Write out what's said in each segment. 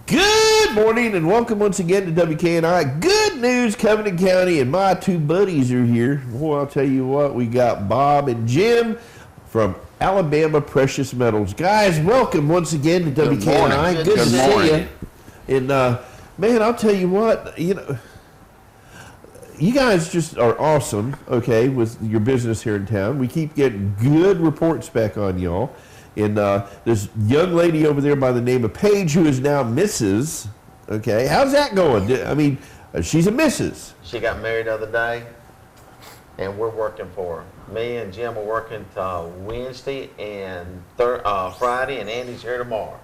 Good morning and welcome once again to WKNI. Good news, Covington County, and my two buddies are here. Boy, I'll tell you what, we got Bob and Jim from Alabama Precious Metals. Guys, welcome once again to WKNI. Good to see you. And man, I'll tell you what, you guys just are awesome, okay, with your business here in town. We keep getting good reports back on y'all. And this young lady over there by the name of Paige, who is now Mrs., okay, how's that going? I mean, she's a Mrs. She got married the other day, and we're working for her. Me and Jim are working Wednesday and Friday, and Andy's here tomorrow.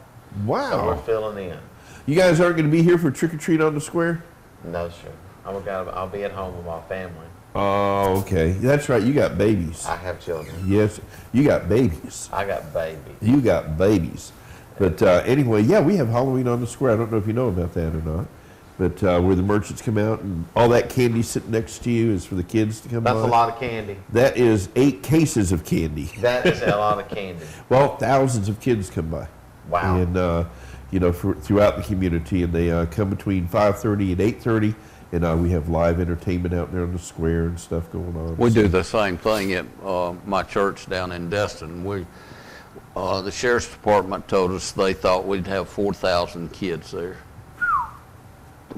Wow. So we're filling in. You guys aren't going to be here for Trick or Treat on the Square? No, sir. I'll be at home with my family. Oh, okay. That's right. You got babies. I have children. Yes. You got babies. I got babies. You got babies. But anyway, yeah, we have Halloween on the Square. I don't know if you know about that or not. But where the merchants come out and all that candy sitting next to you is for the kids to come by. That's a lot of candy. That is 8 cases of candy. That is a lot of candy. Well, thousands of kids come by. Wow. And, throughout the community. And they come between 5:30 and 8:30. And we have live entertainment out there on the square and stuff going on. We do the same thing at my church down in Destin. The sheriff's department told us they thought we'd have 4,000 kids there.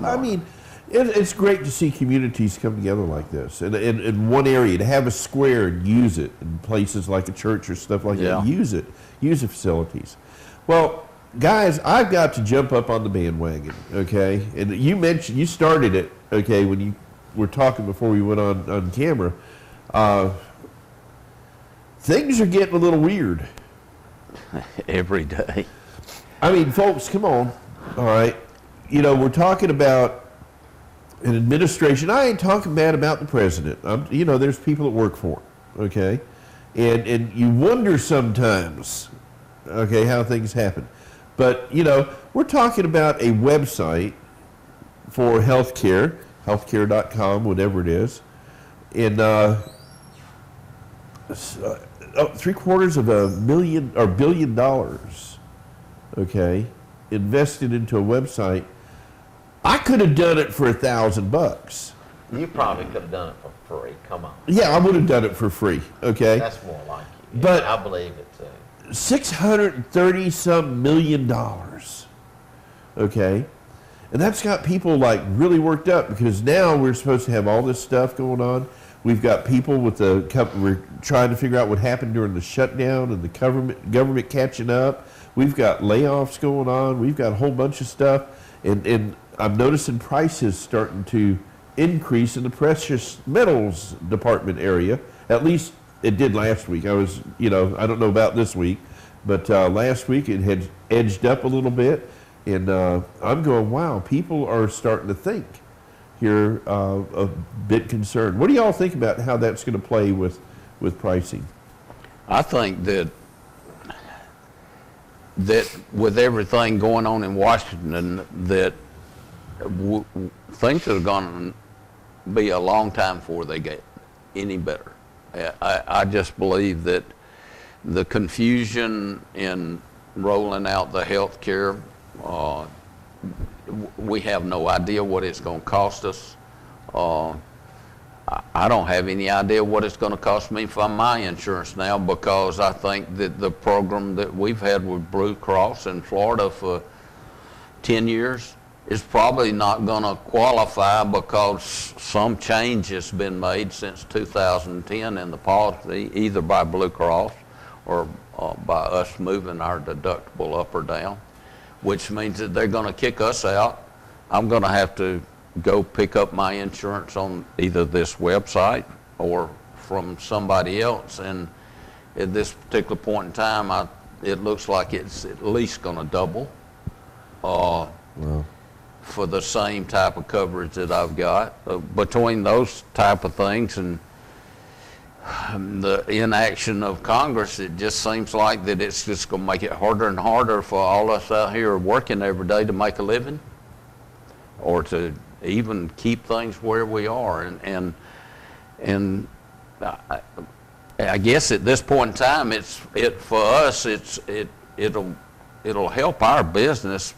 I mean, it's great to see communities come together like this. And in one area, to have a square and use it in places like a church or stuff like that, use the facilities. Well, guys, I've got to jump up on the bandwagon, okay? And you started it, okay, when you were talking before we went on camera. Things are getting a little weird. Every day. I mean, folks, come on, all right? We're talking about an administration. I ain't talking bad about the president. There's people that work for him, okay? And you wonder sometimes, okay, how things happen. But, we're talking about a website for healthcare, healthcare.com, whatever it is, and $750 million, okay, invested into a website. I could have done it for $1,000. You probably could have done it for free. Come on. Yeah, I would have done it for free, okay? That's more like it. But I believe it, too. $630-some million, okay? And that's got people like really worked up because now we're supposed to have all this stuff going on. We've got people we're trying to figure out what happened during the shutdown and the government catching up. We've got layoffs going on. We've got a whole bunch of stuff. And I'm noticing prices starting to increase in the precious metals department area. At least it did last week. I don't know about this week, but last week it had edged up a little bit. And I'm going, wow, people are starting to think here a bit concerned. What do y'all think about how that's going to play with pricing? I think that with everything going on in Washington, that things are going to be a long time before they get any better. I just believe that the confusion in rolling out the health care, we have no idea what it's going to cost us. I don't have any idea what it's going to cost me for my insurance now, because I think that the program that we've had with Blue Cross in Florida for 10 years is probably not going to qualify because some change has been made since 2010 in the policy, either by Blue Cross or by us moving our deductible up or down, which means that they're going to kick us out. I'm going to have to go pick up my insurance on either this website or from somebody else. And at this particular point in time, it looks like it's at least going to double for the same type of coverage that I've got. Between those type of things and the inaction of Congress, it just seems like that it's just going to make it harder and harder for all us out here working every day to make a living or to even keep things where we are. And I guess at this point in time, for us, it'll help our business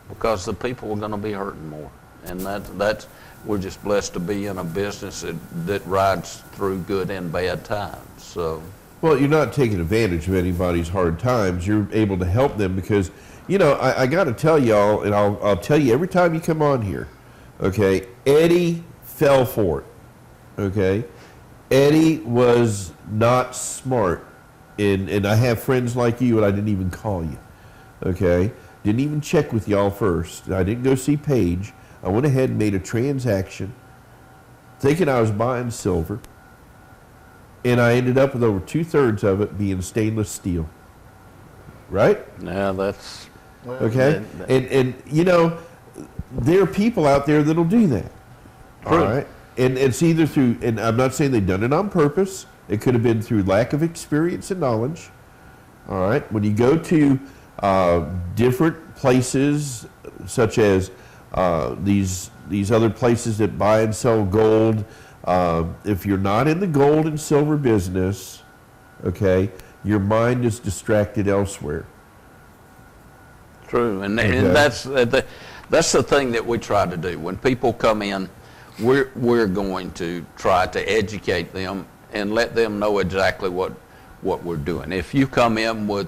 because the people are going to be hurting more. And that's we're just blessed to be in a business that rides through good and bad times. So, well, you're not taking advantage of anybody's hard times. You're able to help them because, I got to tell y'all, and I'll tell you every time you come on here, okay, Eddie fell for it, okay? Eddie was not smart, and I have friends like you, and I didn't even call you, okay? Didn't even check with y'all first. I didn't go see Paige. I went ahead and made a transaction thinking I was buying silver, and I ended up with over 2/3 of it being stainless steel. Right? yeah, that's Okay? And there are people out there that'll do that. True. All right? And it's either through, and I'm not saying they've done it on purpose. It could have been through lack of experience and knowledge. All right? When you go to different places, such as these other places that buy and sell gold, if you're not in the gold and silver business, okay, your mind is distracted elsewhere. true. And Okay. and that's the thing that we try to do. When people come in, we're going to try to educate them and let them know exactly what we're doing. If you come in with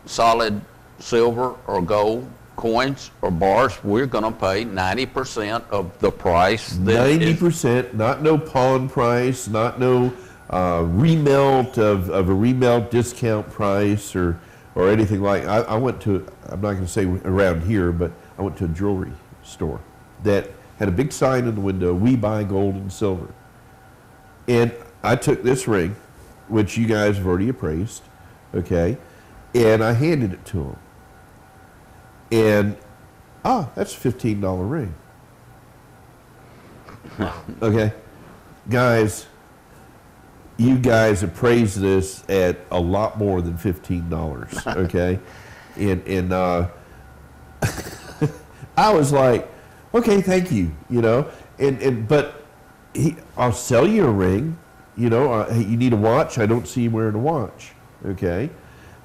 solid silver or gold coins or bars, we're going to pay 90% of the price. 90%, not no pawn price, not no remelt of a remelt discount price or anything like. I went to, I'm not going to say around here, but I went to a jewelry store that had a big sign in the window, "We buy gold and silver." And I took this ring, which you guys have already appraised, okay, and I handed it to them. And, that's a $15 ring. Okay? Guys, you guys appraised this at a lot more than $15, okay? And I was like, okay, thank you, but I'll sell you a ring, hey, you need a watch? I don't see you wearing a watch, okay?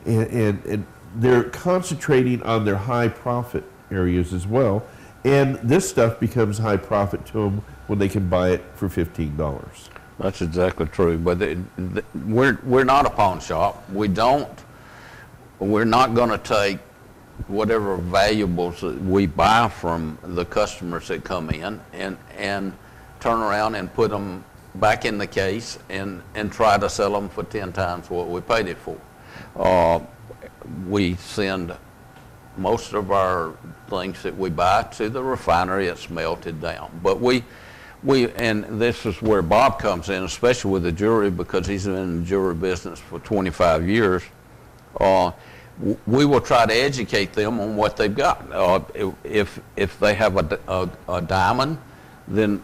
And they're concentrating on their high profit areas as well. And this stuff becomes high profit to them when they can buy it for $15. That's exactly true. But we're not a pawn shop. We're not going to take whatever valuables that we buy from the customers that come in and turn around and put them back in the case and try to sell them for 10 times what we paid it for. We send most of our things that we buy to the refinery. It's melted down. But we and this is where Bob comes in, especially with the jewelry, because he's been in the jewelry business for 25 years. We will try to educate them on what they've got. If they have a diamond, then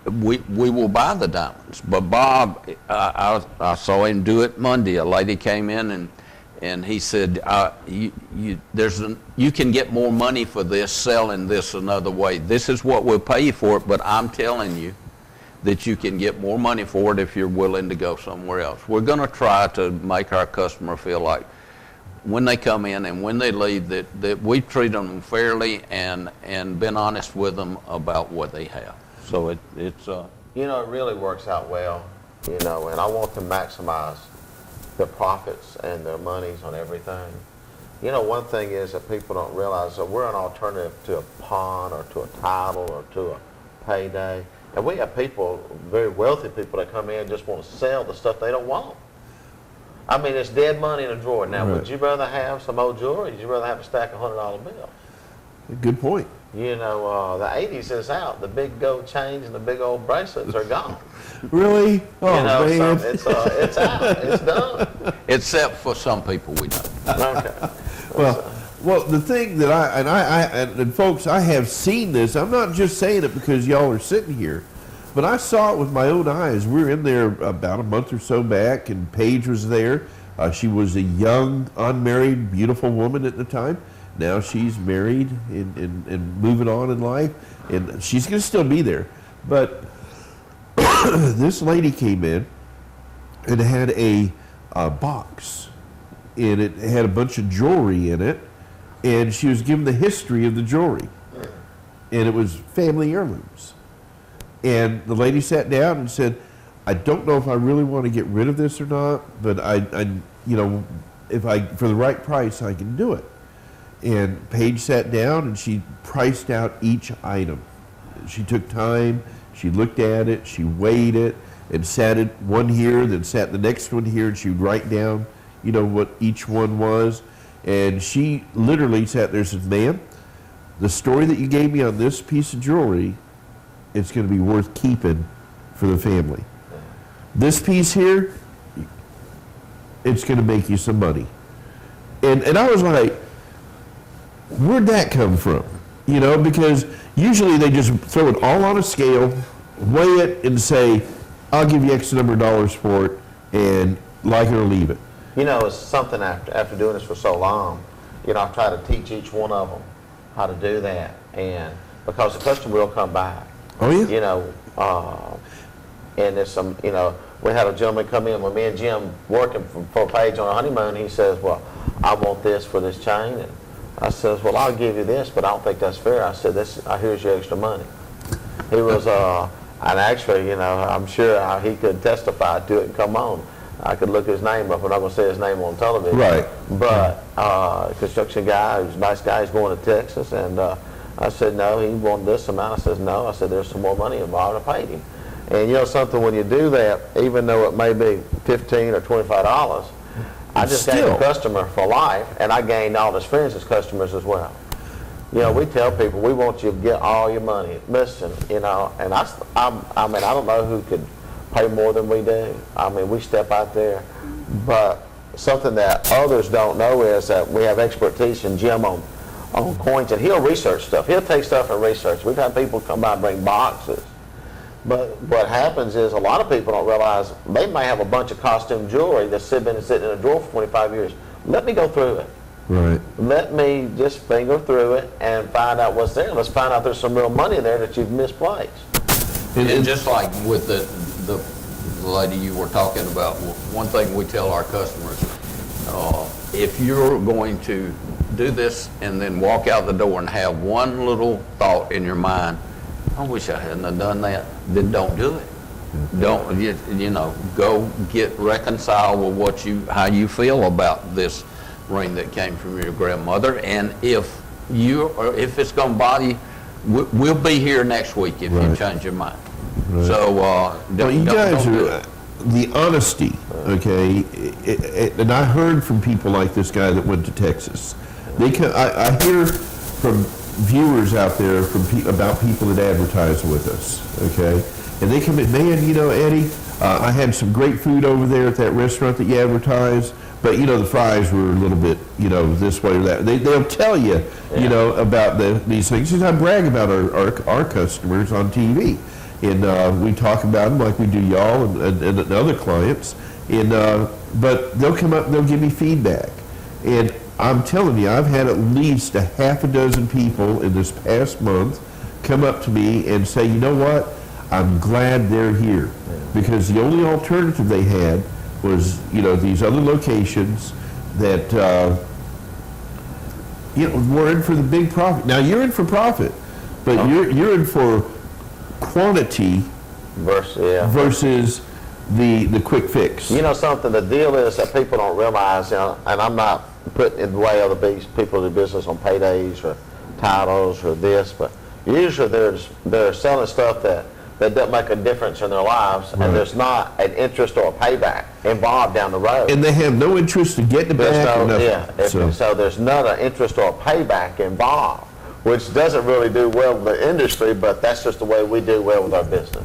we will buy the diamonds. But Bob, I saw him do it Monday. A lady came in and he said, you can get more money for this selling this another way. This is what we'll pay you for it, but I'm telling you that you can get more money for it if you're willing to go somewhere else. We're going to try to make our customer feel like when they come in and when they leave that we treat them fairly and been honest with them about what they have. So it's it really works out well, and I want to maximize the profits and their monies on everything. One thing is that people don't realize that we're an alternative to a pawn or to a title or to a payday. And we have people, very wealthy people, that come in and just want to sell the stuff they don't want. I mean, it's dead money in a drawer. Now, Right. Would you rather have some old jewelry, or would you rather have a stack of $100 bills? Good point. The 80s is out. The big gold chains and the big old bracelets are gone. Really? Oh, man. So it's out. It's done. except for some people we don't. Okay. Well, the thing that and folks, I have seen this. I'm not just saying it because y'all are sitting here, but I saw it with my own eyes. We were in there about a month or so back, and Paige was there. She was a young, unmarried, beautiful woman at the time. Now she's married and moving on in life, and she's going to still be there. But this lady came in and had a box, and it had a bunch of jewelry in it, and she was given the history of the jewelry, and it was family heirlooms. And the lady sat down and said, I don't know if I really want to get rid of this or not, but I you know, if I, for the right price, I can do it. And Paige sat down and she priced out each item. She took time, she looked at it, she weighed it, and sat it one here, then sat the next one here, and she would write down, you know, what each one was. And she literally sat there and said, ma'am, the story that you gave me on this piece of jewelry, it's going to be worth keeping for the family. This piece here, it's going to make you some money. And I was like, where'd that come from? You know, because usually they just throw it all on a scale, weigh it, and say, I'll give you X number of dollars for it, and like it or leave it. You know, it's something after doing this for so long, you know, I try to teach each one of them how to do that, and because the customer will come back. Oh, yeah? You know, and there's some, you know, we had a gentleman come in with me and Jim working for Paige on a honeymoon. He says, well, I want this for this chain. And I says, well, I'll give you this, but I don't think that's fair. I said, here's your extra money. He was, and actually, you know, I'm sure he could testify to it and come on. I could look his name up. I'm not going to say his name on television. Right. But construction guy, who's a nice guy, he's going to Texas. And I said, no, he wanted this amount. I said, no. I said, there's some more money involved. I paid him. And you know something, when you do that, even though it may be $15 or $25, I just gained a customer for life, and I gained all his friends as customers as well. You know, we tell people, we want you to get all your money. Listen, you know, and I mean, I don't know who could pay more than we do. I mean, we step out there. But something that others don't know is that we have expertise in Jim on coins, and he'll research stuff. He'll take stuff and research. We've had people come by and bring boxes. But what happens is a lot of people don't realize they may have a bunch of costume jewelry that's been sitting in a drawer for 25 years. Let me go through it. Right. Let me just finger through it and find out what's there. Let's find out there's some real money there that you've misplaced. And just like with the lady you were talking about, one thing we tell our customers, if you're going to do this and then walk out the door and have one little thought in your mind, I wish I hadn't have done that, then don't do it. Don't, you know, go get reconciled with how you feel about this ring that came from your grandmother. And if it's going to bother you, we'll be here next week if you change your mind. Right. So don't do it. The honesty, okay, and I heard from people like this guy that went to Texas. I hear from viewers out there about people that advertise with us, okay? And they come in, man, you know, Eddie, I had some great food over there at that restaurant that you advertised, but, you know, the fries were a little bit, you know, this way or that. They'll tell you, you know, about these things. I brag about our customers on TV. And we talk about them like we do y'all and other clients. And but they'll come up and they'll give me feedback. And I'm telling you, I've had at least a half a dozen people in this past month come up to me and say, you know what, I'm glad they're here. Because the only alternative they had was, you know, these other locations that, you know, were in for the big profit. Now, you're in for profit, but you're in for quantity versus the quick fix. You know something, the deal is that people don't realize, you know, and I'm not putting in the way of people in the business on paydays or titles or this, but usually they're selling stuff that doesn't make a difference in their lives, right. And there's not an interest or a payback involved down the road. And they have no interest to get the back or nothing. Yeah, so there's not an interest or a payback involved, which doesn't really do well with the industry, but that's just the way we do well with our business.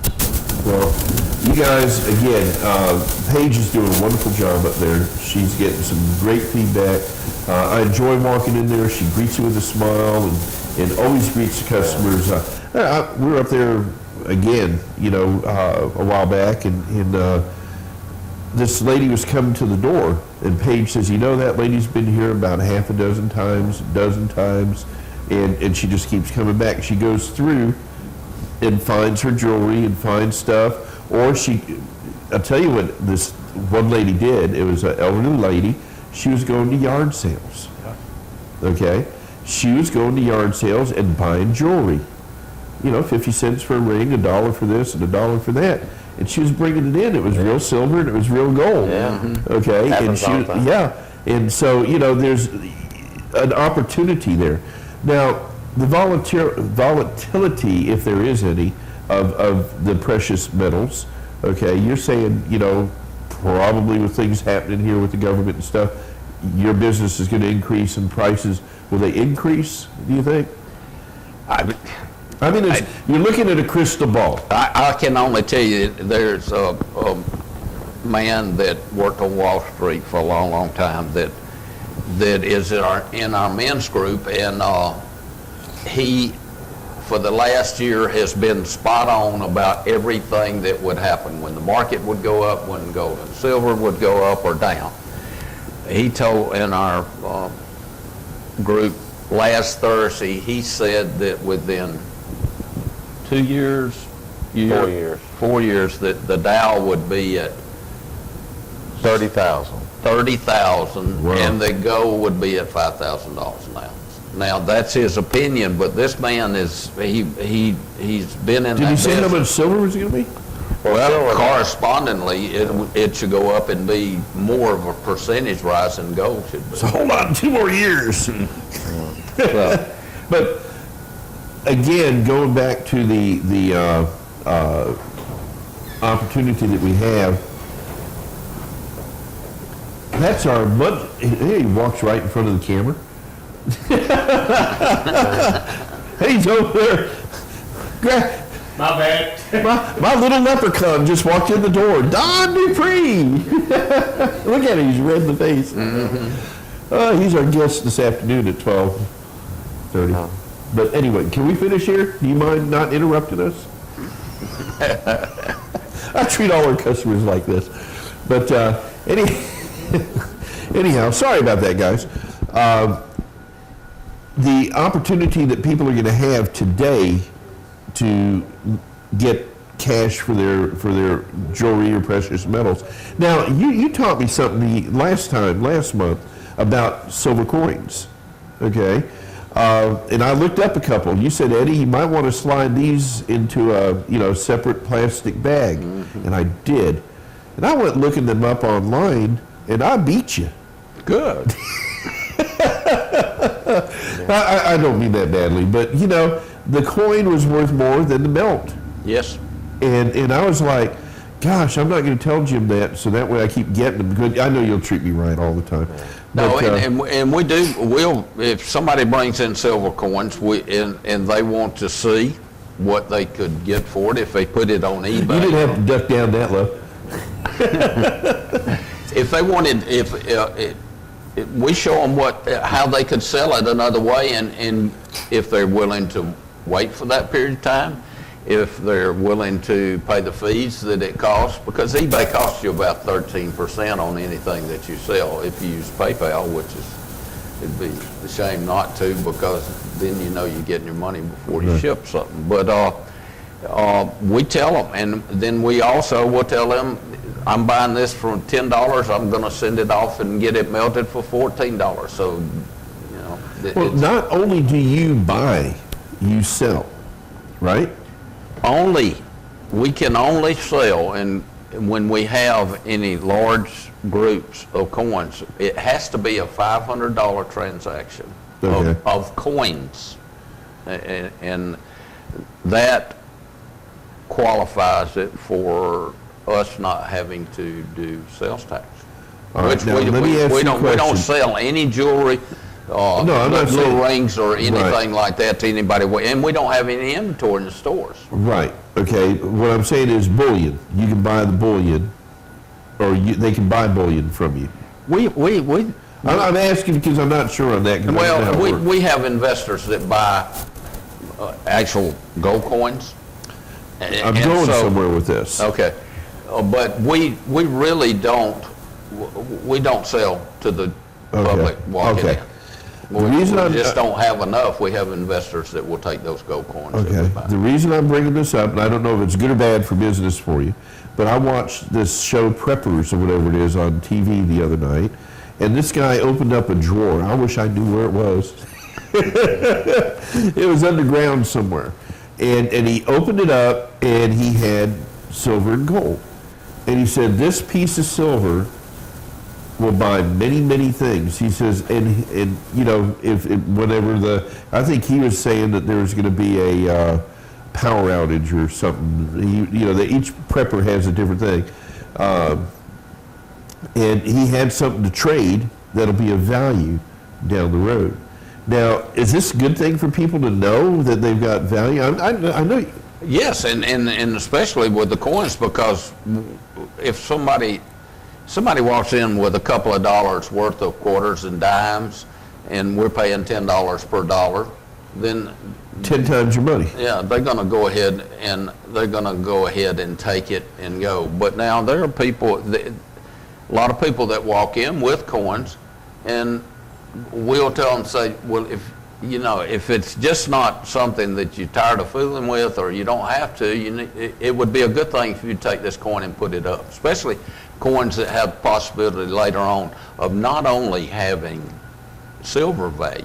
Well, you guys, again, Paige is doing a wonderful job up there. She's getting some great feedback. I enjoy walking in there. She greets you with a smile and always greets the customers. We were up there again, you know, a while back, and this lady was coming to the door, and Paige says, you know, that lady's been here about half a dozen times, and she just keeps coming back. She goes through and finds her jewelry and finds stuff. Or I'll tell you what this one lady did. It was an elderly lady. She was going to yard sales, okay? she was going to yard sales and buying jewelry. 50 cents for a ring, $1 for this, and $1 for that. And she was bringing it in. It was real silver and it was real gold. Yeah. Okay. Happens all the time. Yeah. And so, there's an opportunity there. Now, the volatility, if there is any, of the precious metals, okay, you're saying, probably with things happening here with the government and stuff, your business is going to increase in prices. Will they increase, do you think? You're looking at a crystal ball. I can only tell you, there's a man that worked on Wall Street for a long, long time that is in our men's group, and he, for the last year, has been spot on about everything that would happen when the market would go up, when gold and silver would go up or down. He told in our group last Thursday, he said that within 2 years, 4 years, that the Dow would be at 30,000. 30,000, Wow. and the gold would be at $5,000 an ounce. Now that's his opinion, but this man he's been in. Did he say how much silver was it going to be? Well, correspondingly, it should go up and be more of a percentage rise than gold should be. So hold on, 2 more years. But again, going back to the opportunity that we have, that's our month. Hey, he walks right in front of the camera. Hey, he's over there. My bad. My little leprechaun just walked in the door. Don Dupree. Look at him. He's red in the face. He's our guest this afternoon at 12:30. But anyway, can we finish here? Do you mind not interrupting us? I treat all our customers like this. But anyhow, sorry about that, guys. The opportunity that people are going to have today to get cash for their jewelry or precious metals. Now, you taught me something last month about silver coins, okay? And I looked up a couple. You said, Eddie, you might want to slide these into a separate plastic bag, and I did. And I went looking them up online, and I beat you. Good. I don't mean that badly, but the coin was worth more than the melt. Yes. And I was like, gosh, I'm not going to tell Jim that, so that way I keep getting them. Good. I know you'll treat me right all the time. No, But, and we do. If somebody brings in silver coins, and they want to see what they could get for it, if they put it on eBay. You didn't have to duck down that low. If they wanted, we show them how they could sell it another way, and if they're willing to wait for that period of time, if they're willing to pay the fees that it costs, because eBay costs you about 13% on anything that you sell if you use PayPal, which it'd be a shame not to, because then you're getting your money before you ship something. But we tell them, and then we also will tell them, I'm buying this for $10. I'm going to send it off and get it melted for $14. So, Well, not only do you buy, you sell, right? We can only sell, and when we have any large groups of coins, it has to be a $500 transaction of coins, and that qualifies it for us not having to do sales tax. Which we don't sell any jewelry, I'm not little saying, rings or anything like that to anybody, and we don't have any inventory in the stores. Right. Okay. What I'm saying is bullion. You can buy the bullion, or they can buy bullion from you. I'm asking because I'm not sure on that. Well, we have investors that buy actual gold coins. I'm going somewhere with this. Okay. But we really don't sell to the public walking in. We just don't have enough. We have investors that will take those gold coins. Okay. The reason I'm bringing this up, and I don't know if it's good or bad for business for you, but I watched this show Preppers or whatever it is on TV the other night, and this guy opened up a drawer. I wish I knew where it was. It was underground somewhere. And he opened it up, and he had silver and gold. And he said, this piece of silver will buy many, many things. He says, and you know, if whenever I think he was saying that there was going to be a power outage or something. You know, that each prepper has a different thing. And he had something to trade that'll be of value down the road. Now, is this a good thing for people to know that they've got value? I know. Yes, and especially with the coins, because if somebody walks in with a couple of dollars worth of quarters and dimes, and we're paying $10 per dollar, then 10 times your money. Yeah, they're going to go ahead and take it and go. But now there are people, a lot of people that walk in with coins, and we'll tell them, say, well, if it's just not something that you're tired of fooling with, or you don't have to, it would be a good thing if you take this coin and put it up, especially coins that have possibility later on of not only having silver value,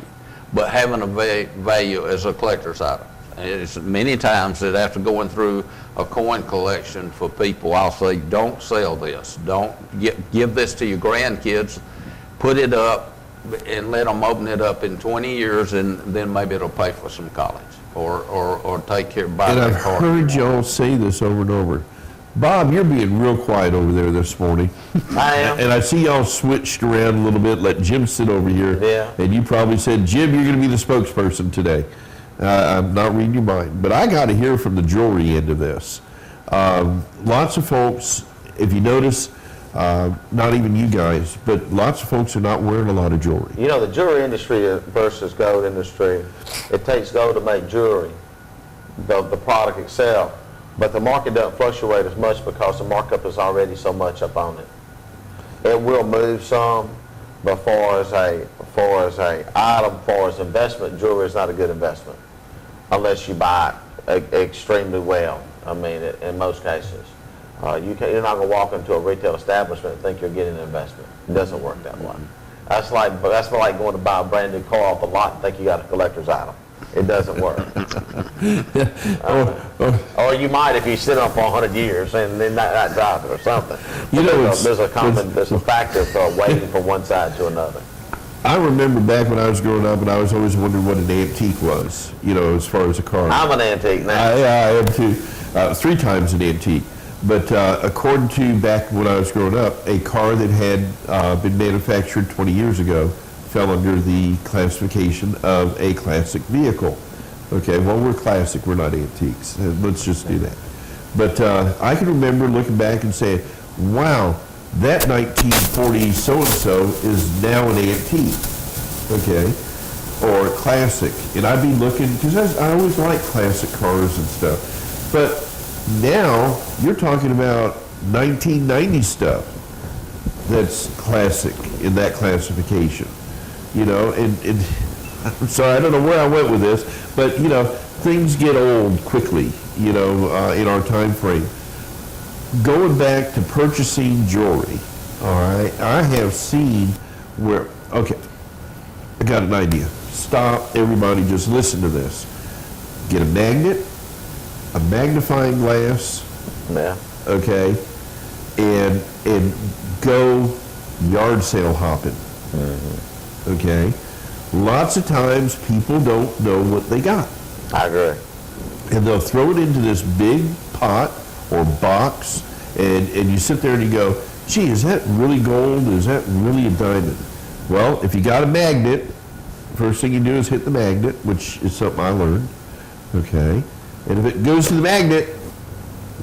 but having a value as a collector's item. It's many times that after going through a coin collection for people, I'll say, don't sell this. Don't give this to your grandkids. Put it up and let them open it up in 20 years, and then maybe it'll pay for some college or take care of buying. And I've heard y'all say this over and over. Bob, you're being real quiet over there this morning. I am. And I see y'all switched around a little bit, let Jim sit over here. Yeah. And you probably said, Jim, you're going to be the spokesperson today. I'm not reading your mind. But I got to hear from the jewelry end of this. Lots of folks, if you notice, not even you guys, but lots of folks are not wearing a lot of jewelry. You know, the jewelry industry versus gold industry, it takes gold to make jewelry, the product itself. But the market doesn't fluctuate as much because the markup is already so much up on it. It will move some, but far as investment, jewelry is not a good investment unless you buy it extremely well. I mean, in most cases, you're not going to walk into a retail establishment and think you're getting an investment. It doesn't work that way. That's like going to buy a brand new car off the lot and think you got a collector's item. It doesn't work. Or you might if you sit on for 100 years and then not drive it or something. There's a factor of waiting from one side to another. I remember back when I was growing up, and I was always wondering what an antique was, as far as a car. I'm an antique now. I am too. 3 times an antique. But according to back when I was growing up, a car that had been manufactured 20 years ago fell under the classification of a classic vehicle. Okay, well, we're classic, we're not antiques. Let's just do that. But I can remember looking back and saying, wow, that 1940 so-and-so is now an antique, okay, or classic. And I'd be looking, because I always like classic cars and stuff. But now you're talking about 1990 stuff that's classic in that classification. And I'm sorry, I don't know where I went with this, but, things get old quickly, in our time frame. Going back to purchasing jewelry, all right, I have seen where, okay, I got an idea. Stop, everybody, just listen to this. Get a magnet, a magnifying glass, Yeah. okay, and go yard sale hopping. Okay? Lots of times people don't know what they got. I agree. And they'll throw it into this big pot or box, and you sit there and you go, gee, is that really gold? Is that really a diamond? Well, if you got a magnet, first thing you do is hit the magnet, which is something I learned. Okay? And if it goes to the magnet,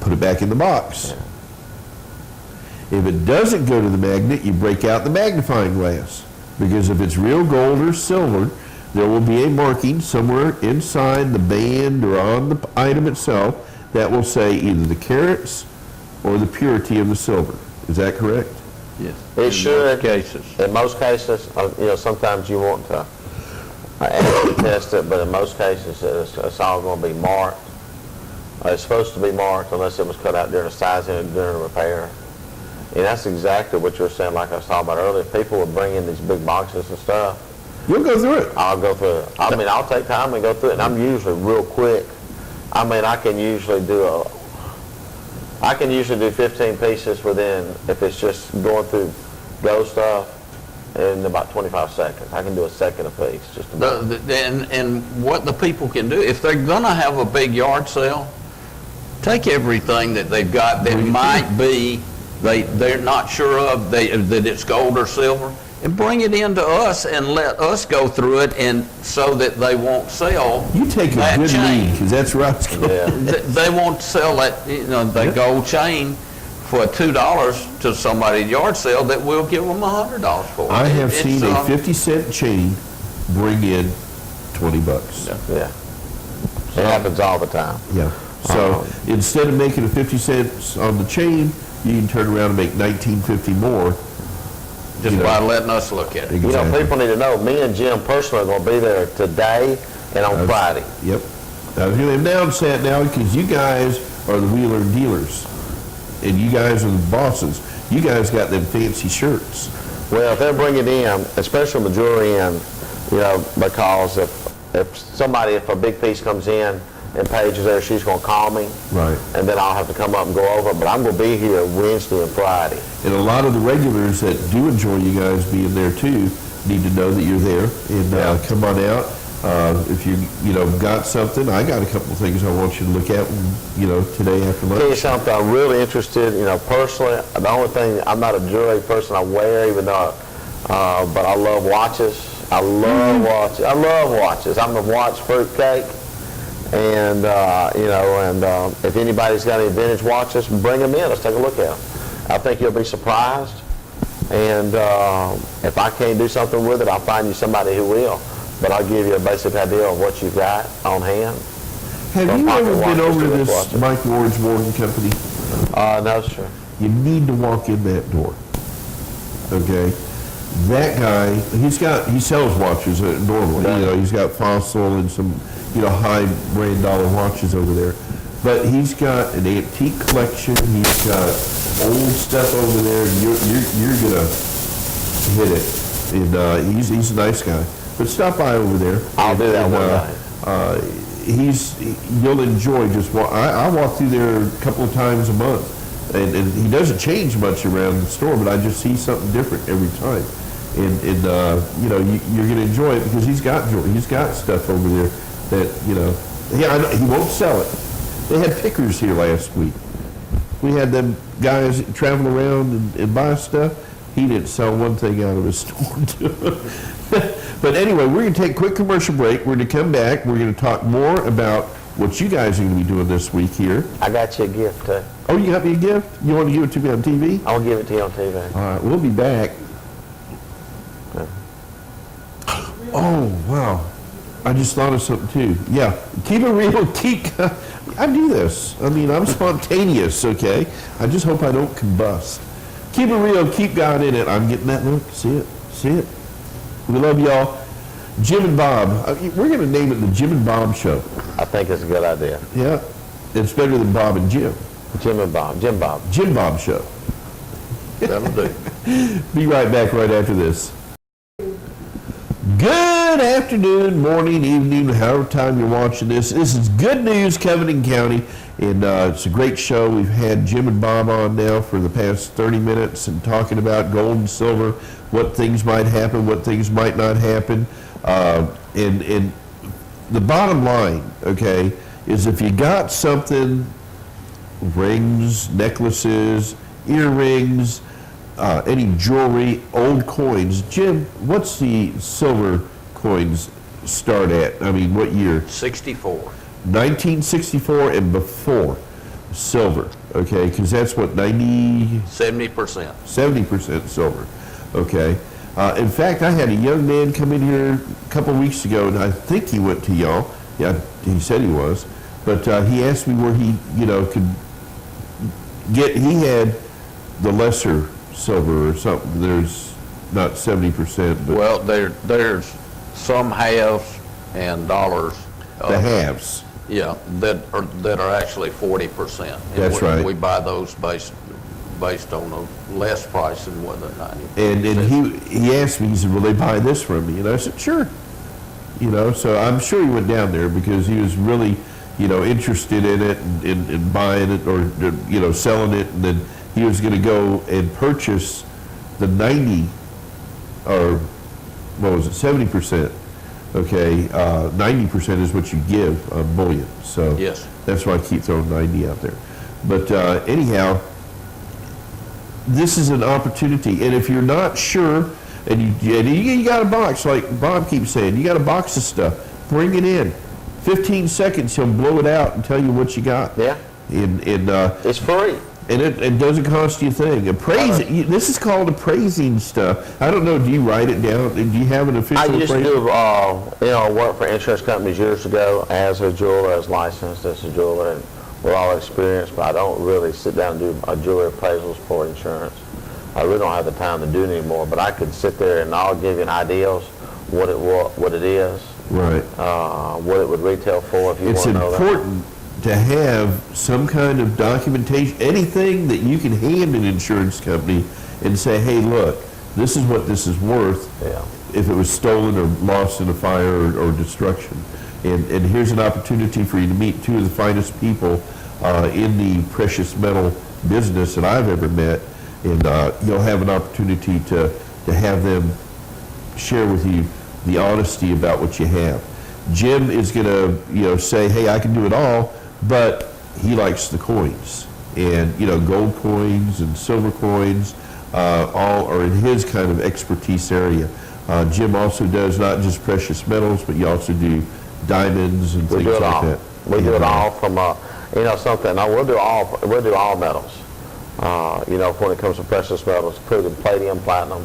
put it back in the box. If it doesn't go to the magnet, you break out the magnifying glass. Because if it's real gold or silver, there will be a marking somewhere inside the band or on the item itself that will say either the carats or the purity of the silver. Is that correct? Yes. It should. Most cases. In most cases, sometimes you want to test it, but in most cases, it's all going to be marked. It's supposed to be marked unless it was cut out during a sizing and during a repair. And that's exactly what you're saying, like I was talking about earlier. People would bring in these big boxes and stuff, You'll go through it. I'll go through it. I mean, I'll take time and go through it, and I'm usually real quick. I mean, I can usually do 15 pieces within, if it's just going through Go stuff, in about 25 seconds. I can do a second a piece, just about. And what the people can do, if they're going to have a big yard sale, take everything that they've got that might be, they're not sure of, that it's gold or silver, and bring it into us and let us go through it, and so that they won't sell. You take a that good chain. lead, because that's right. They won't sell that, the gold chain for $2 to somebody at yard sale that we'll give them $100 for. I have seen a 50-cent chain bring in $20. Yeah. It happens all the time. Yeah. So instead of making a 50 cents on the chain, you can turn around and make $19.50 more. Just by letting us look at it. You know, people need to know, me and Jim personally are going to be there today and on Friday. Yep. I was going to announce that now because you guys are the wheeler dealers. And you guys are the bosses. You guys got them fancy shirts. Well, if they bring it in, especially the jewelry in, because if a big piece comes in and Paige is there, she's going to call me. Right. And then I'll have to come up and go over it. But I'm going to be here Wednesday and Friday. And a lot of the regulars that do enjoy you guys being there too need to know that you're there and come on out. If you got something, I got a couple of things I want you to look at, today after lunch. Tell you something, I'm really interested, personally, the only thing, I'm not a jewelry person, I wear, even though, but I love watches. I love watches. I love watches. I'm a watch fruitcake. And, if anybody's got any vintage watches, bring them in. Let's take a look at them. I think you'll be surprised. And if I can't do something with it, I'll find you somebody who will. But I'll give you a basic idea of what you've got on hand. Have you ever been over to this Mike Ward's Morgan Company? No, sir. You need to walk in that door. Okay? That guy, he sells watches normally. Right. He's got Fossil and some, high brand dollar watches over there. But he's got an antique collection. He's got old stuff over there. And you're gonna hit it. And he's a nice guy. But stop by over there. I'll do that one day. You'll enjoy just I walk through there a couple of times a month, and he doesn't change much around the store, but I just see something different every time. And you're going to enjoy it because he's got jewelry. He's got stuff over there that, he won't sell it. They had pickers here last week. We had them guys travel around and buy stuff. He didn't sell one thing out of his store. But anyway, we're going to take a quick commercial break. We're going to come back. We're going to talk more about what you guys are going to be doing this week here. I got you a gift, too. Oh, you got me a gift? You want to give it to me on TV? I'll give it to you on TV. All right, we'll be back. Oh, wow. I just thought of something, too. Yeah, keep it real. I do this. I mean, I'm spontaneous, okay? I just hope I don't combust. Keep it real. Keep God in it. I'm getting that look. See it? See it? We love y'all. Jim and Bob. We're going to name it the Jim and Bob Show. I think it's a good idea. Yeah. It's better than Bob and Jim. Jim and Bob. Jim Bob. Jim Bob Show. That'll do. Be right back right after this. Good afternoon, morning, evening, however time you're watching this. This is Good News, Covington County, and it's a great show. We've had Jim and Bob on now for the past 30 minutes and talking about gold and silver, what things might happen, what things might not happen. And the bottom line, okay, is if you got something, rings, necklaces, earrings, any jewelry, old coins. Jim, what's the silver coins start at? I mean, what year? 64. 1964 and before, silver, okay? Because that's what, 70% 70%. silver, okay? In fact, I had a young man come in here a couple of weeks ago, and I think he went to y'all. Yeah, he said he was. But he asked me where he, could get, he had the lesser silver or something. There's not 70%, but Well, there's some halves and dollars. the halves. Yeah, that are actually 40%. And That's right. We buy those based based on a less price than what the 90. And he asked me, he said, will they buy this from me? And I said, sure. So I'm sure he went down there because he was really, interested in it and buying it or, selling it. And then he was going to go and purchase the 90, or what was it, 70%. Okay, 90% is what you give on bullion. So Yes. that's why I keep throwing 90 out there. But anyhow, this is an opportunity. And if you're not sure, and you got a box, like Bob keeps saying, you got a box of stuff, bring it in. 15 seconds, he'll blow it out and tell you what you got. Yeah. It's free. And it doesn't cost you a thing. This is called appraising stuff. I don't know, do you write it down? Do you have an official I used to appraisal? do, work for insurance companies years ago as a jeweler, as licensed as a jeweler, and we're all experienced, but I don't really sit down and do jewelry appraisals for insurance. I really don't have the time to do it anymore, but I could sit there and I'll give you an idea of what it is, Right. what it would retail for if you It's want to know that. important to have some kind of documentation, anything that you can hand an insurance company and say, hey, look, this is what this is worth Yeah. if it was stolen or lost in a fire or destruction. And here's an opportunity for you to meet two of the finest people in the precious metal business that I've ever met. And you'll have an opportunity to have them share with you the honesty about what you have. Jim is going to, say, hey, I can do it all, but he likes the coins. And, gold coins and silver coins all are in his kind of expertise area. Jim also does not just precious metals, but you also do diamonds and things like that. We do it all from, something. Now, we'll do all metals. When it comes to precious metals, including palladium, platinum,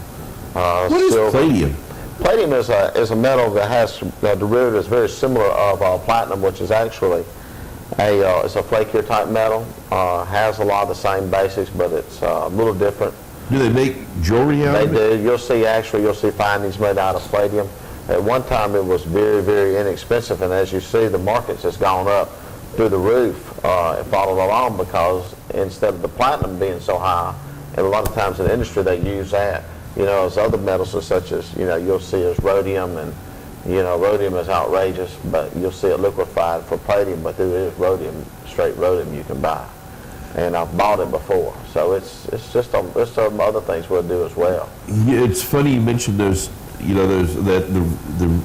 What is silver. palladium? Palladium is a metal that has derivatives very similar of platinum, which is actually it's a flakier type metal. Has a lot of the same basics, but it's a little different. Do they make jewelry out of it? They do. You'll see findings made out of palladium. At one time, it was very, very inexpensive, and as you see, the market's just gone up through the roof. It followed along because instead of the platinum being so high, and a lot of times in the industry they use that. As other metals such as, you'll see as rhodium, and, rhodium is outrageous, but you'll see it liquefied for palladium, but there is rhodium, straight rhodium you can buy. And I've bought it before, so it's some other things we'll do as well. Yeah, it's funny you mentioned those, the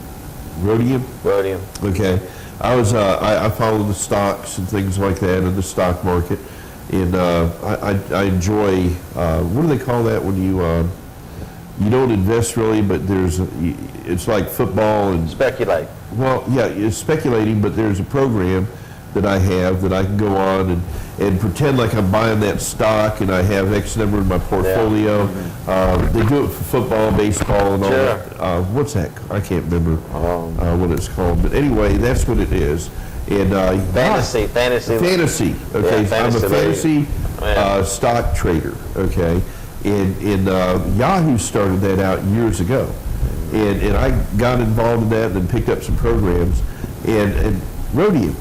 rhodium. Rhodium. Okay. I follow the stocks and things like that in the stock market, and I enjoy, what do they call that when you don't invest really, but it's like football and Speculate. well, yeah, it's speculating, but there's a program that I have that I can go on and pretend like I'm buying that stock and I have X number in my portfolio. They do it for football, baseball, and all Sure. that. What's that? I can't remember what it's called. But anyway, that's what it is. And Fantasy. Fantasy. Okay, Yeah, I'm a fantasy fantasy stock trader. Okay, and Yahoo started that out years ago, and I got involved in that and then picked up some programs, and rhodium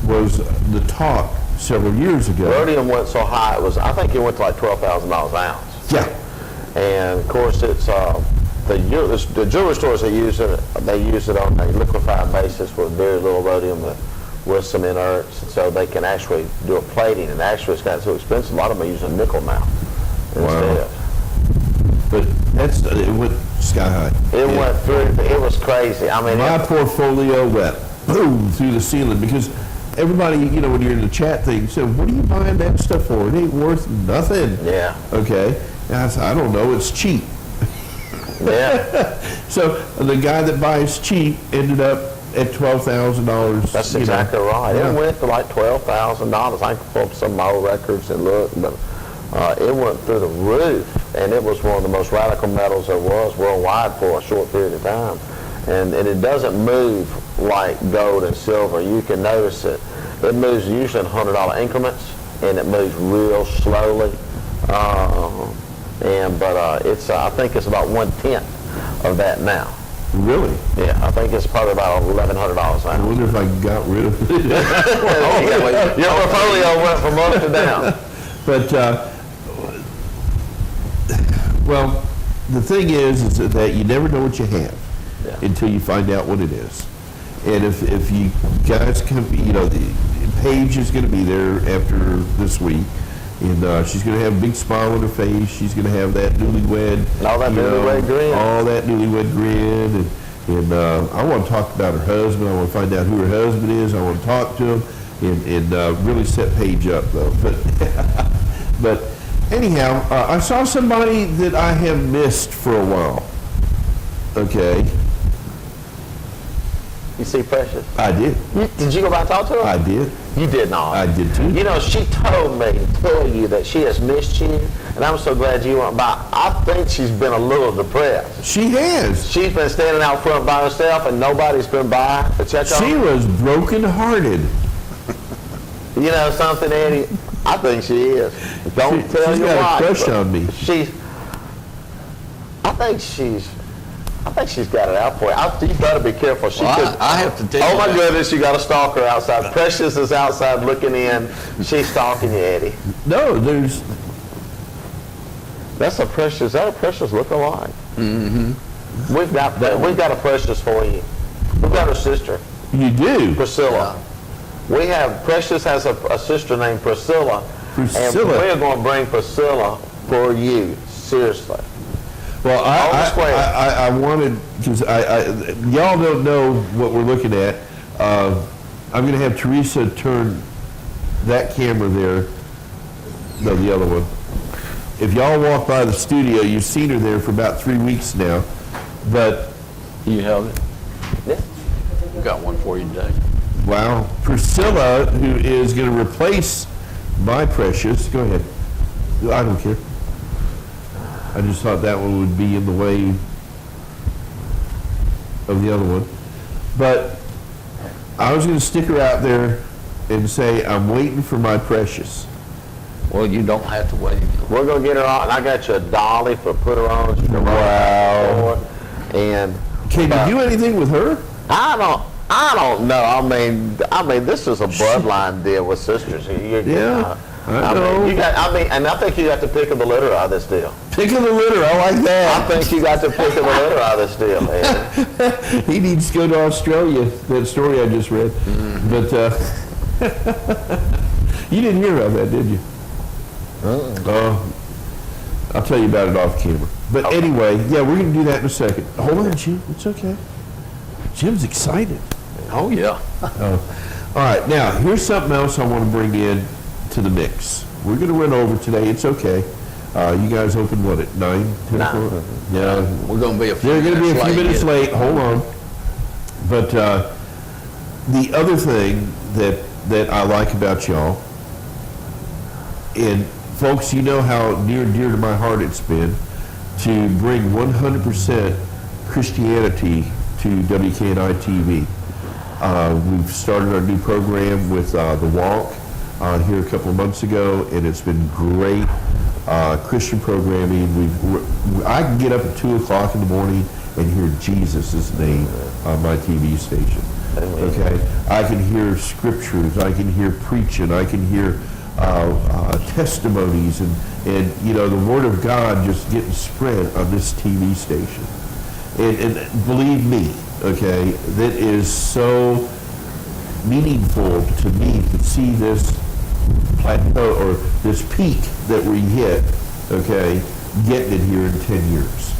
was the talk several years ago. Rhodium went so high, I think it went to like $12,000 an ounce. Yeah. And of course, it's the jewelry stores that use it. They use it on a liquefied basis with very little rhodium with some inerts, so they can actually do a plating. And actually, it's gotten so expensive. A lot of them are using nickel now instead. But it went sky high. It went through. It was crazy. I mean, My portfolio went boom through the ceiling because everybody, when you're in the chat thing, said, "What are you buying that stuff for? It ain't worth nothing." Yeah. Okay. And I said, "I don't know. It's cheap." Yeah. So the guy that buys cheap ended up at $12,000. That's exactly right. Yeah. It went to like $12,000. I can pull up some of my old records and look, but it went through the roof, and it was one of the most radical metals there was worldwide for a short period of time. And it doesn't move like gold and silver. You can notice it. It moves usually in $100 increments, and it moves real slowly. But I think it's about 1/10 of that now. Really? Yeah, I think it's probably about $1,100 I now. wonder if I got rid of it. Your portfolio went from up to down. But Well, the thing is that you never know what you have Yeah. until you find out what it is. And if you guys come, the Paige is going to be there after this week. And she's going to have a big smile on her face. She's going to have that newlywed. All that newlywed grin. All that newlywed grin. And I want to talk about her husband. I want to find out who her husband is. I want to talk to him and really set Paige up, though. But anyhow, I saw somebody that I have missed for a while. Okay. You see Precious? I did. Did you go back and talk to her? I did. You did not. I did too. You know, she told me to tell you that she has missed you, and I'm so glad you went by. I think she's been a little depressed. She has. She's been standing out front by herself, and nobody's been by to check on her. She was broken-hearted. You know something, Eddie? I think she is. Don't tell She's your got wife. a crush on me. I think she's got it out for you. You better be careful. She could. I have to tell you. Oh my that. goodness, you got a stalker outside. Precious is outside looking in. She's stalking you, Eddie. No, That's a Precious. That a Precious look-alike. Mm-hmm. We've got a Precious for you. We've got her sister, you do. Priscilla. We have Precious has a sister named Priscilla. Priscilla. And we're going to bring Priscilla for you. Seriously. Well, I wanted, because y'all don't know what we're looking at. I'm going to have Teresa turn that camera there. No, the other one. If y'all walk by the studio, you've seen her there for about 3 weeks now. But You held it? Yeah. Got one for you today. wow, Priscilla, who is going to replace my Precious. Go ahead. I don't care. I just thought that one would be in the way of the other one. But I was going to stick her out there and say, I'm waiting for my Precious. Well, you don't have to wait. We're going to get her on. I got you a dolly for put her on. She can Wow. And Can you do anything with her? I don't know. I mean, this is a bloodline deal with sisters. Yeah, I know. And I think you got to pick of the litter out of this deal. Pick of the litter, I like I that. think you got to pick of the litter out of this deal. Man. He needs to go to Australia, that story I just read. But you didn't hear about that, did you? I'll tell you about it off camera. But Okay. anyway, yeah, we're going to do that in a second. Hold on, Jim. It's okay. Jim's excited. Oh, yeah. All right, now, here's something else I want to bring in to the mix. We're going to run over today. It's okay. You guys open what, at 9? 10 9. o'clock? Yeah. We're going to be a few They're going to be a few minutes late. late. Hold on. But the other thing that I like about y'all, and folks, you know how near and dear to my heart it's been to bring 100% Christianity to WKNI TV. We've started our new program with The Walk here a couple of months ago, and it's been great Christian programming. I can get up at 2 o'clock in the morning and hear Jesus' name on my TV station. Okay, I can hear scriptures, I can hear preaching, I can hear testimonies, and you know, the Word of God just getting spread on this TV station. And believe me, okay, that is so meaningful to me to see this plateau or this peak that we hit, okay, getting it here in 10 years.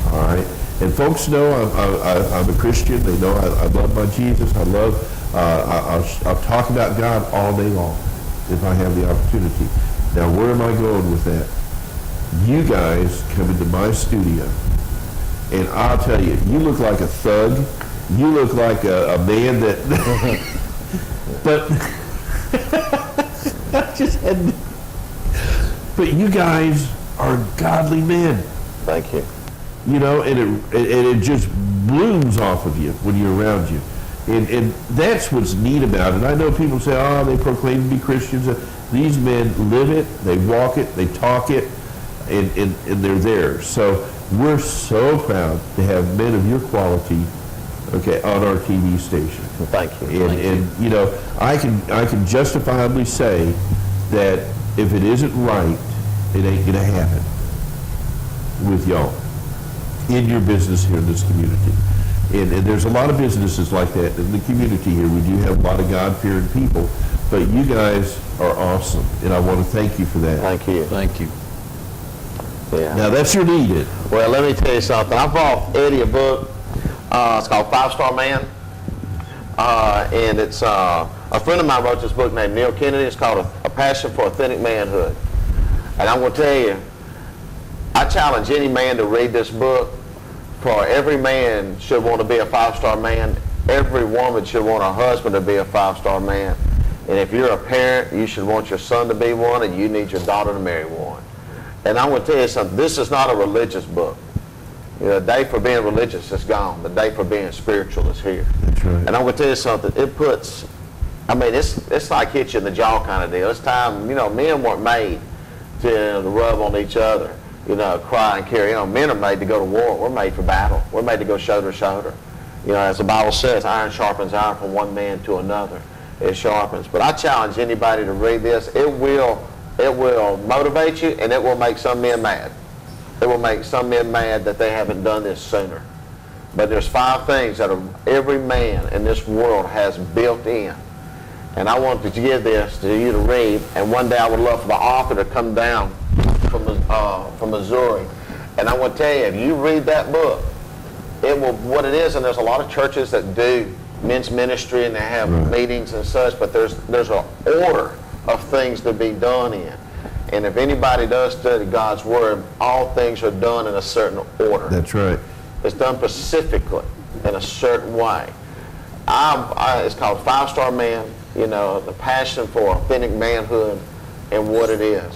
All right, and folks know I'm a Christian. They know I love my Jesus. I'll talk about God all day long if I have the opportunity. Now, where am I going with that? You guys come into my studio, and I'll tell you, you look like a thug. You look like a man that, but I just had, but you guys are godly men. Thank you. You know, and it just blooms off of you when you're around you. And that's what's neat about it. I know people say, oh, they proclaim to be Christians. These men live it, they walk it, they talk it, and they're there. So we're so proud to have men of your quality, okay, on our TV station. Thank you. And you know, I can justifiably say that if it isn't right, it ain't gonna happen. with y'all in your business here in this community. And there's a lot of businesses like that in the community here. We do have a lot of God-fearing people, but you guys are awesome, and I want to thank you for that. Thank you. Thank you. Yeah. Now, that's your need. Well, let me tell you something. I brought Eddie a book. It's called 5-Star Man. And it's a friend of mine wrote this book named Neil Kennedy. It's called A Passion for Authentic Manhood. And I'm going to tell you, I challenge any man to read this book. For every man should want to be a 5-star man. Every woman should want her husband to be a 5-star man. And if you're a parent, you should want your son to be one, and you need your daughter to marry one. And I'm going to tell you something. This is not a religious book. You know, the day for being religious is gone. The day for being spiritual is here. That's right. And I'm going to tell you something. It puts, I mean, it's like hit you in the jaw kind of deal. It's time, you know, men weren't made to rub on each other, you know, cry and carry. You know, men are made to go to war. We're made for battle. We're made to go shoulder to shoulder. You know, as the Bible says, iron sharpens iron from one man to another. It sharpens. But I challenge anybody to read this. It will motivate you, and it will make some men mad. It will make some men mad that they haven't done this sooner. But there's 5 things that every man in this world has built in. And I want to give this to you to read. And one day I would love for the author to come down from Missouri. And I want to tell you, if you read that book, it will, what it is, and there's a lot of churches that do men's ministry and they have meetings and such, but there's an order of things to be done in. And if anybody does study God's Word, all things are done in a certain order. That's right. It's done specifically in a certain way. It's called 5-Star Man, you know, the passion for authentic manhood and what it is.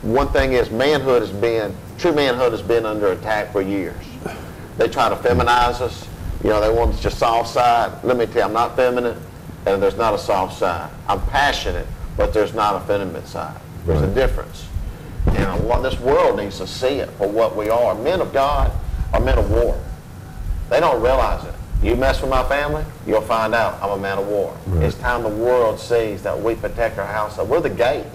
One thing is true manhood has been under attack for years. They try to feminize us. You know, they want your soft side. Let me tell you, I'm not feminine, and there's not a soft side. I'm passionate, but there's not a feminine side. There's a difference. And what this world needs to see it for what we are. Men of God are men of war. They don't realize it. You mess with my family, you'll find out I'm a man of war. Right. It's time the world sees that we protect our house. We're the gate.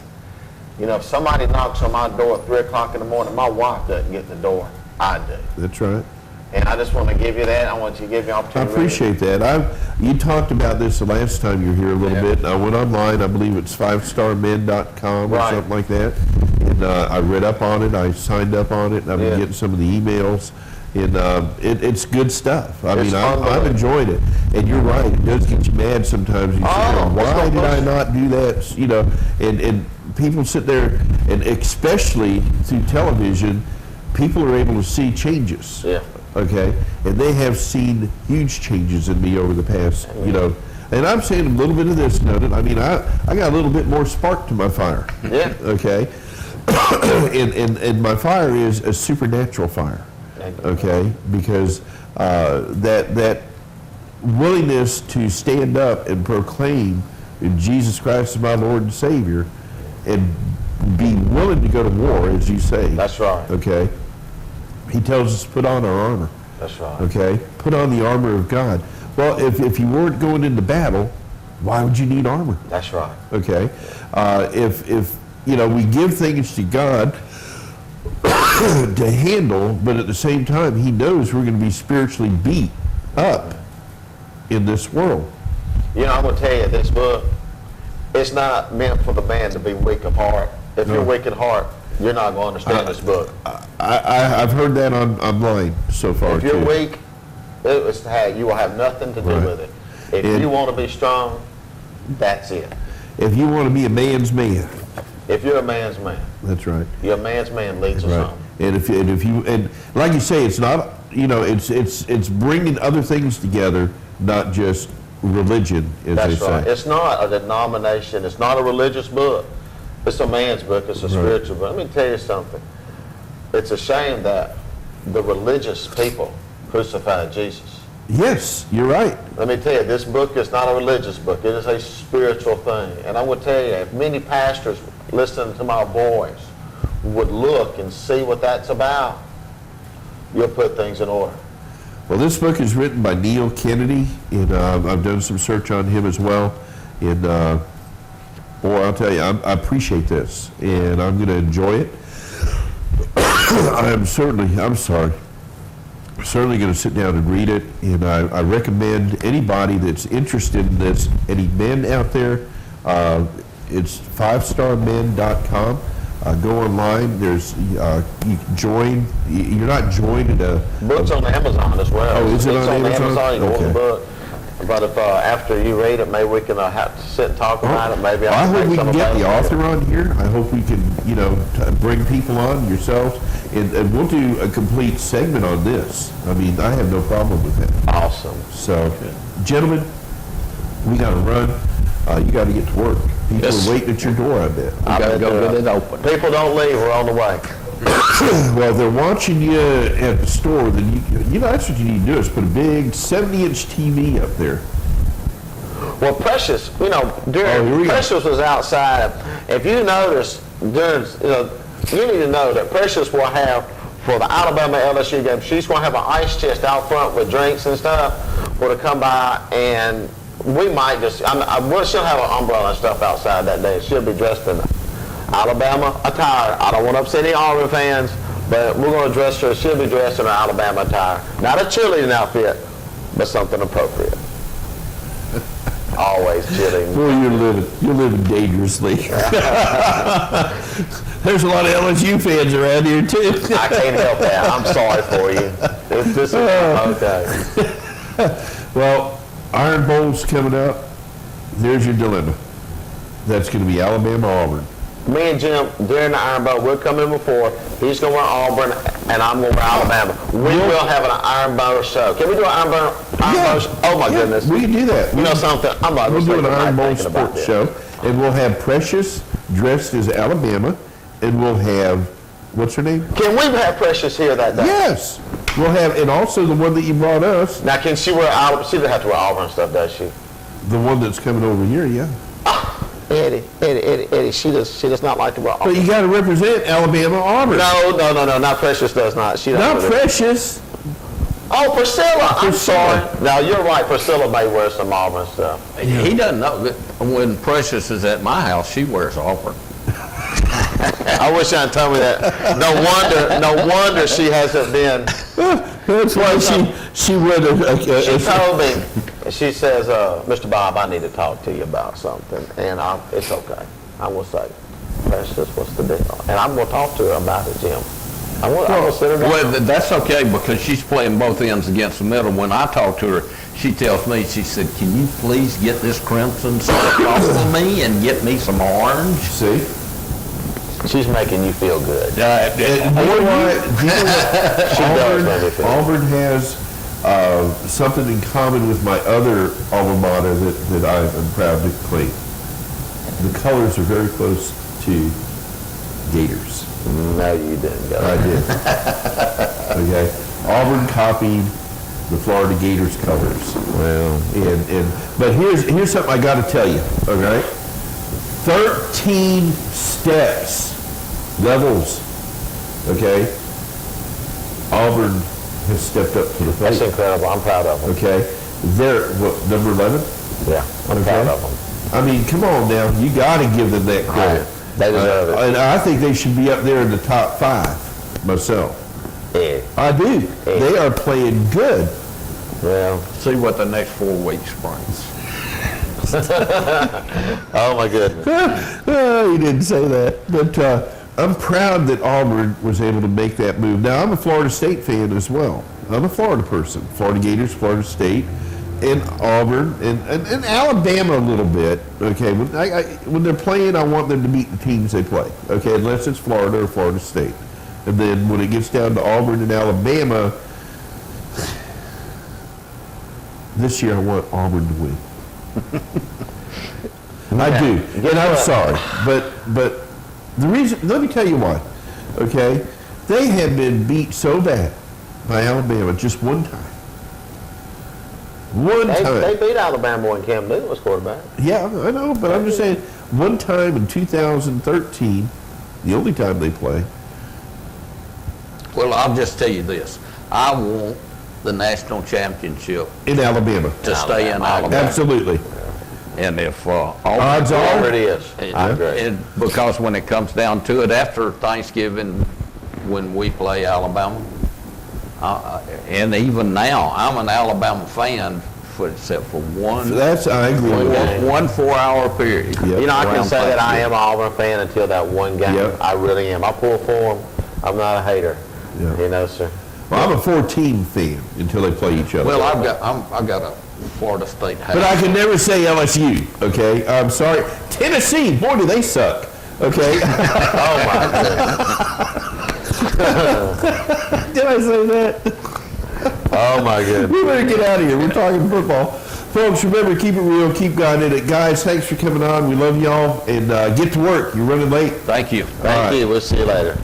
You know, if somebody knocks on my door at 3 o'clock in the morning, my wife doesn't get the door. I do. That's right. And I just want to give you that. I want you to give you an opportunity. I appreciate that. You talked about this the last time you were here a little bit. I went online. I believe it's 5starmen.com or something like that. And I read up on it. I signed up on it. And I've been getting some of the emails. And it's good stuff. I mean, I've enjoyed it. And you're right. It does get you mad sometimes. You say, why did I not do that? You know, and people sit there, and especially through television, people are able to see changes. Yeah. Okay, and they have seen huge changes in me over the past, you know, and I'm saying a little bit of this, noted. I mean, I got a little bit more spark to my fire. Yeah. Okay, and my fire is a supernatural fire. Okay, because that willingness to stand up and proclaim Jesus Christ is my Lord and Savior, and be willing to go to war, as you say. That's right. Okay. He tells us to put on our armor. That's right. Okay? Put on the armor of God. Well, if you weren't going into battle, why would you need armor? That's right. Okay? If you know, we give things to God to handle, but at the same time, He knows we're going to be spiritually beat up in this world. You know, I'm going to tell you, this book, it's not meant for the man to be weak of heart. If you're weak at heart, you're not going to understand this book. I've heard that online so far. If you're weak, you will have nothing to do with it. If you want to be strong, that's it. If you want to be a man's man. If you're a man's man. That's right. You're a man's man leads us on. And if you like you say, it's not, you know, it's bringing other things together, not just religion, as they say. That's right. It's not a denomination. It's not a religious book. It's a man's book. It's a spiritual book. Let me tell you something. It's a shame that the religious people crucified Jesus. Yes, you're right. Let me tell you, this book is not a religious book. It is a spiritual thing. And I'm going to tell you, if many pastors listening to my voice would look and see what that's about, you'll put things in order. Well, this book is written by Neil Kennedy, and I've done some search on him as well. And boy, I'll tell you, I appreciate this, and I'm going to enjoy it. I'm sorry. Certainly going to sit down and read it, and I recommend anybody that's interested in this, any men out there, it's 5starmen.com. Go online. There's you can join. You're not joined at a Book's on Amazon as well. Oh, is it It's on Amazon? You can order Okay. the book. But if after you read it, maybe we can have to sit and talk about it. Maybe I I can hope make we some can get the available. author on here. I hope we can, bring people on, yourselves, and we'll do a complete segment on this. I mean, I have no problem with that. Awesome. So, gentlemen, we got to run. You got to get to work. People Yes. are waiting at your door, I bet. I gotta go get it open. People don't leave. We're on the way. Well, they're watching you at the store. Then that's what you need to do is put a big 70-inch TV up there. Well, Precious, here we go. Precious was outside. If you notice, you need to know that Precious will have, for the Alabama LSU game, she's going to have an ice chest out front with drinks and stuff for to come by, and we might just, she'll have an umbrella and stuff outside that day. She'll be dressed in Alabama attire. I don't want to upset any Auburn fans, but we're going to dress her. She'll be dressed in her Alabama attire. Not a cheerleading outfit, but something appropriate. Always cheerleading. Boy, you're living dangerously. There's a lot of LSU fans around here too. I can't help that. I'm sorry for you. This is okay. Well, Iron Bowl's coming up. There's your dilemma. That's going to be Alabama Auburn. Me and Jim, during the Iron Bowl, we're coming before. He's going to wear Auburn, and I'm going to wear Alabama. We will have an Iron Bowl show. Can we do an Iron Bowl show? Oh, my goodness. We can do that. You know something? I'm not We'll do an thinking Iron Bowl thinking about sports this. show, and we'll have Precious dressed as Alabama, and we'll have, what's her name? Can we have Precious here that day? Yes. We'll have, and also the one that you brought us, Now, can she wear Auburn? She doesn't have to wear Auburn stuff, does she? the one that's coming over here, yeah. Eddie, she does not like to wear But Auburn. you got to represent Alabama Auburn. No, not Precious does not. She doesn't Not really- Precious. Oh, Priscilla. I'm Priscilla. sorry. Now, you're right. Priscilla may wear some Auburn stuff. He doesn't know that when Precious is at my house, she wears Auburn. I wish you'd told me that. No wonder she hasn't been. That's why she went She told me, she says, Mr. Bob, I need to talk to you about something. And it's okay. I will say, Precious, what's the deal? And I'm going to talk to her about it, Jim. I'm going to sit her down. Well, that's okay because she's playing both ends against the middle. When I talk to her, she tells me, she said, can you please get this crimson stuff off of me and get me some orange? See? She's making you feel good. You know what? She does make me feel Auburn has something in common with my other alma mater that I am proud to claim. The colors are very close to Gators. No, you didn't go. I did. Okay. Auburn copied the Florida Gators colors. Well, but here's something I got to tell you. Okay. 13 steps, levels. Okay. Auburn has stepped up to the That's plate. incredible. I'm proud of them. Okay. They're what, number 11? Yeah, I'm proud of them. I mean, come on now. You got to give them that credit. They deserve it. And I think they should be up there in the top 5 myself. Yeah. I do. They are playing good. Well, See what the next 4 weeks brings. oh my goodness. Oh, he didn't say that. But I'm proud that Auburn was able to make that move. Now, I'm a Florida State fan as well. I'm a Florida person. Florida Gators, Florida State, and Auburn, and Alabama a little bit. Okay, when they're playing, I want them to beat the teams they play. Okay, unless it's Florida or Florida State. And then when it gets down to Auburn and Alabama, this year I want Auburn to win. I do, and I'm sorry, but the reason, let me tell you why. Okay, they have been beat so bad by Alabama just one time. They beat Alabama when Cam Newton was quarterback. Yeah, I know, but I'm just saying, one time in 2013, the only time they play. Well, I'll just tell you this. I want the national championship In Alabama. to stay in Alabama. Absolutely. And if Odds are? It is. I agree. because when it comes down to it, after Thanksgiving when we play Alabama. And even now, I'm an Alabama fan, except for one. I agree with that. One 4-hour period. Yep. You know, I can Around say that I Thanksgiving. am an Auburn fan until that one game. Yep. I really am. I pull for them. I'm not a hater. Yeah. You know, sir. Well, I'm a 4-team fan until they play each other. Well, I've got a Florida State hat. But I can never say LSU, okay? I'm sorry. Tennessee, boy, do they suck, okay? Oh, my goodness. Did I say that? Oh, my goodness. We better get out of here. We're talking football. Folks, remember, keep it real, keep guiding it. Guys, thanks for coming on. We love y'all, and get to work. You're running late. Thank you. Thank you. We'll see you later.